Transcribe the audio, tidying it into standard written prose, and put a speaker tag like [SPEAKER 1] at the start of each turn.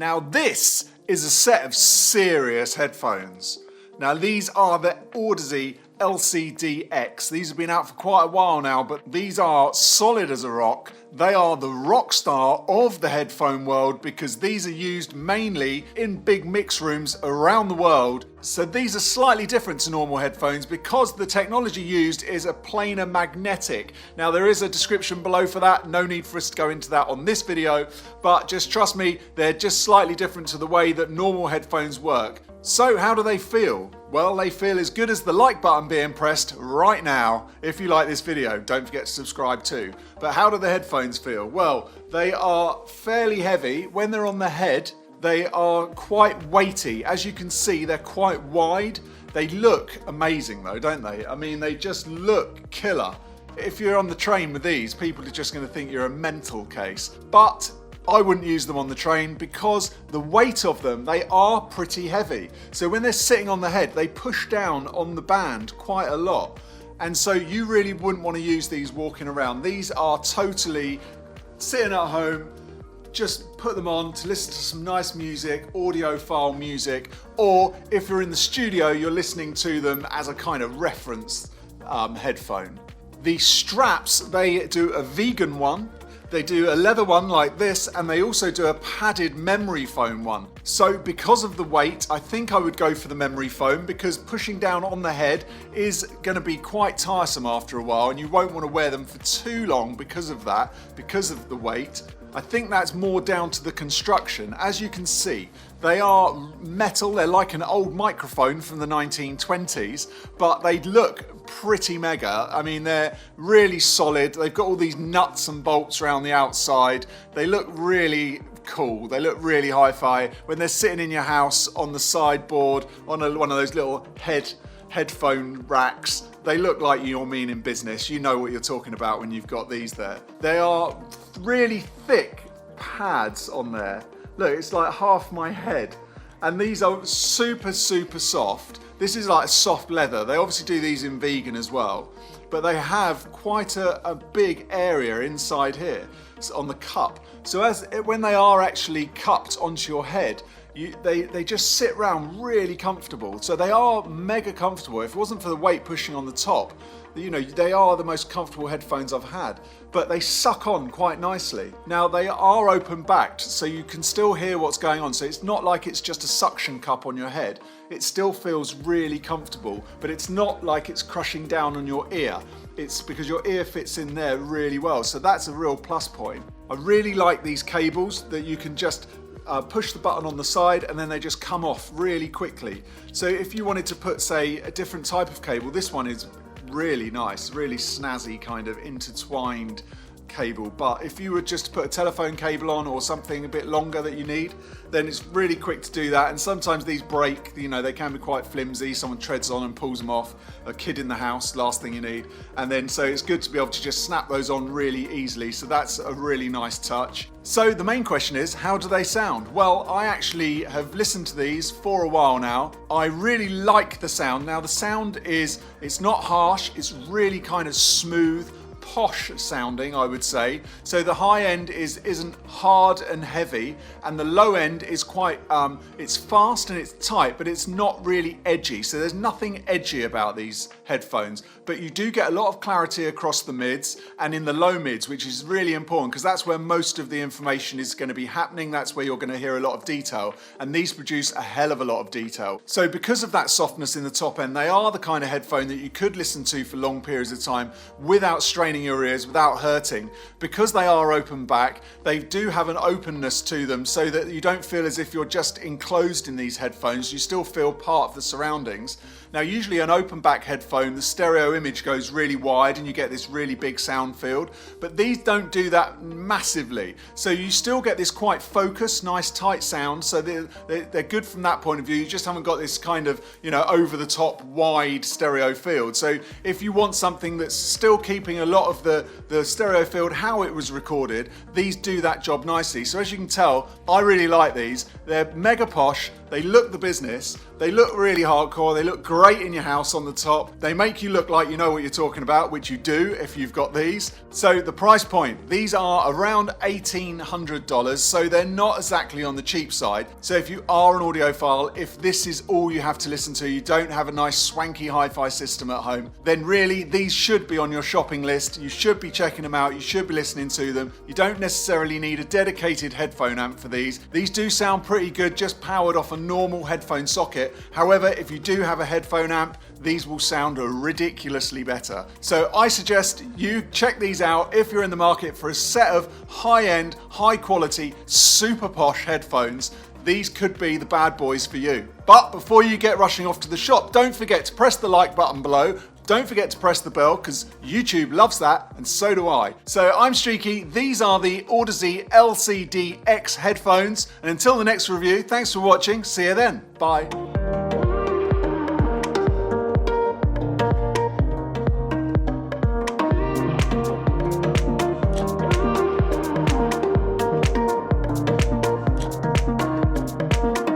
[SPEAKER 1] Now this is a set of serious headphones. Now these are the Audeze LCDX. These have been out for quite a while now, but these are solid as a rock. They are the rock star of the headphone world because these are used mainly in big mix rooms around the world. So these are slightly different to normal headphones because the technology used is a planar magnetic. Now there is a description below for that, no need for us to go into that on this video, but just trust me, they're just slightly different to the way that normal headphones work. So how do they feel? Well, they feel as good as the like button being pressed right now. If you like this video, don't forget to subscribe too. But how do the headphones feel? Well, they are fairly heavy. When they're on the head, they are quite weighty. As you can see, they're quite wide. They look amazing though, don't they? I mean, they just look killer. If you're on the train with these, people are just going to think you're a mental case. But I wouldn't use them on the train because the weight of them, they are pretty heavy. So when they're sitting on the head, they push down on the band quite a lot. And so you really wouldn't want to use these walking around. These are totally sitting at home, just put them on to listen to some nice music, audiophile music, or if you're in the studio, you're listening to them as a kind of reference headphone. The straps, they do a vegan one. They do a leather one like this, and they also do a padded memory foam one. So because of the weight, I think I would go for the memory foam because pushing down on the head is going to be quite tiresome after a while, and you won't want to wear them for too long because of that, because of the weight. I think that's more down to the construction. As you can see, they are metal, they're like an old microphone from the 1920s, but they look pretty mega. I mean, they're really solid. They've got all these nuts and bolts around the outside. They look really cool. They look really hi-fi. When they're sitting in your house on the sideboard, on one of those little headphone racks, they look like you're meaning business. You know what you're talking about when you've got these there. They are really thick pads on there. Look, it's like half my head. And these are super, super soft. This is like soft leather. They obviously do these in vegan as well, but they have quite a big area inside here on the cup. So when they are actually cupped onto your head, they just sit around really comfortable. So they are mega comfortable. If it wasn't for the weight pushing on the top, you know, they are the most comfortable headphones I've had, but they suck on quite nicely. Now they are open backed, so you can still hear what's going on. So it's not like it's just a suction cup on your head. It still feels really comfortable, but it's not like it's crushing down on your ear. It's because your ear fits in there really well. So that's a real plus point. I really like these cables that you can just push the button on the side and then they just come off really quickly. So if you wanted to put, say, a different type of cable, this one is really nice, really snazzy kind of intertwined cable. But if you were just to put a telephone cable on or something a bit longer that you need, then it's really quick to do that. And sometimes these break, you know, they can be quite flimsy. Someone treads on and pulls them off. A kid in the house, last thing you need. And then so it's good to be able to just snap those on really easily. So that's a really nice touch. So the main question is, how do they sound? Well, I actually have listened to these for a while now. I really like the sound. Now the sound it's not harsh, it's really kind of smooth, posh sounding, I would say. So the high end isn't hard and heavy, and the low end is quite it's fast and it's tight, but it's not really edgy. So there's nothing edgy about these headphones, but you do get a lot of clarity across the mids and in the low mids, which is really important because that's where most of the information is going to be happening. That's where you're going to hear a lot of detail, and these produce a hell of a lot of detail. So because of that softness in the top end, they are the kind of headphone that you could listen to for long periods of time without straining your ears, without hurting. Because they are open back, they do have an openness to them so that you don't feel as if you're just enclosed in these headphones. You still feel part of the surroundings. Now usually an open back headphone, the stereo image goes really wide and you get this really big sound field, but these don't do that massively. So you still get this quite focused, nice tight sound, so they're good from that point of view. You just haven't got this kind of, you know, over the top wide stereo field. So if you want something that's still keeping a lot of the stereo field how it was recorded, these do that job nicely. So as you can tell, I really like these. They're mega posh, They look the business. They look really hardcore. They look great in your house on the top. They make you look like you know what you're talking about, which you do if you've got these. So the price point, these are around $1,800, so they're not exactly on the cheap side. So if you are an audiophile, if this is all you have to listen to, you don't have a nice swanky hi-fi system at home, then really these should be on your shopping list. You should be checking them out. You should be listening to them. You don't necessarily need a dedicated headphone amp for these. These do sound pretty good just powered off a normal headphone socket. However, if you do have a headphone amp, these will sound ridiculously better. So I suggest you check these out if you're in the market for a set of high-end, high-quality, super posh headphones. These could be the bad boys for you. But before you get rushing off to the shop, don't forget to press the like button below. Don't forget to press the bell because YouTube loves that and so do I. So I'm Streaky, these are the Audeze LCDX headphones, and until the next review, thanks for watching, see you then, bye.